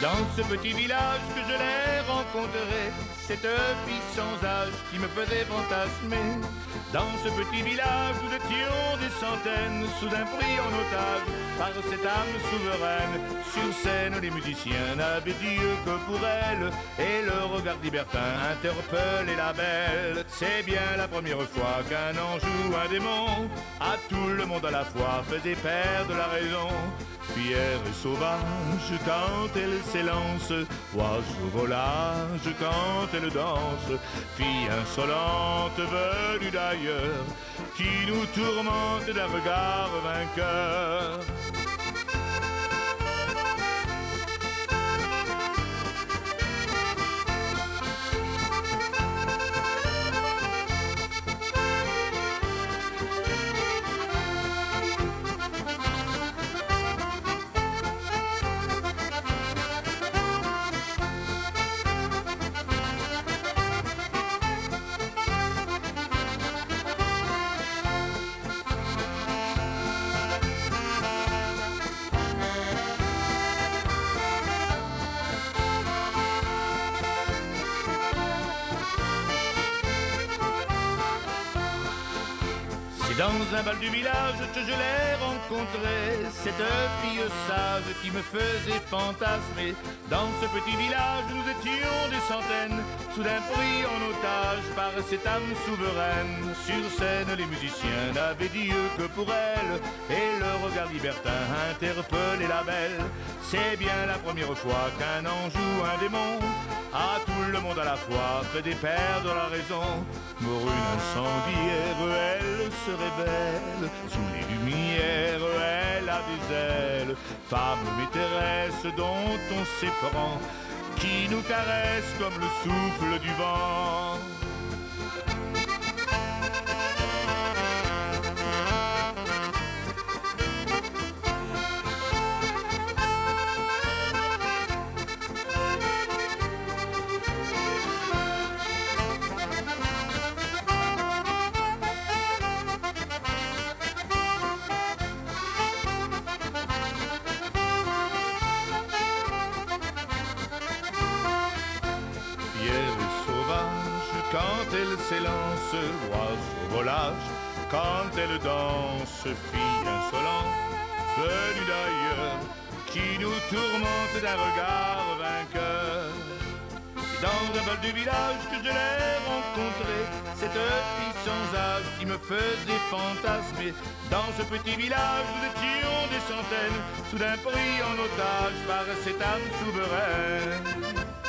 Dans ce petit village que je l'ai rencontré, cette fille sans âge qui me faisait fantasmer. Dans ce petit village, nous étions des centaines, soudain pris en otage par cette âme souveraine. Sur scène, les musiciens n'avaient dit que pour elle, et le regard libertin interpellait la belle. C'est bien la première fois qu'un ange ou un démon à tout le monde à la fois faisait perdre la raison. Fière et sauvage quand elle s'élance, oiseau volage quand elle danse, fille insolente venue d'ailleurs, qui nous tourmente d'un regard vainqueur. Dans un bal du village que je l'ai rencontré, cette fille sage qui me faisait fantasmer. Dans ce petit village, nous étions des centaines, soudain pris en otage par cette âme souveraine. Sur scène, les musiciens n'avaient dit que pour elle, et le regard libertin interpellait la belle. C'est bien la première fois qu'un ange ou un démon à tout le monde à la fois faisait perdre la raison. Morune incendiaire, elle se révèle, sous les lumières, elle a des ailes. Femme maîtresse dont on s'éprend, qui nous caresse comme le souffle du vent. Quand elle s'élance, oiseau volage, quand elle danse, fille insolente, venue d'ailleurs, qui nous tourmente d'un regard vainqueur. Dans un bal du village que je l'ai rencontré, cette fille sans âge qui me faisait fantasmer. Dans ce petit village, nous étions des centaines, soudain pris en otage par cette âme souveraine.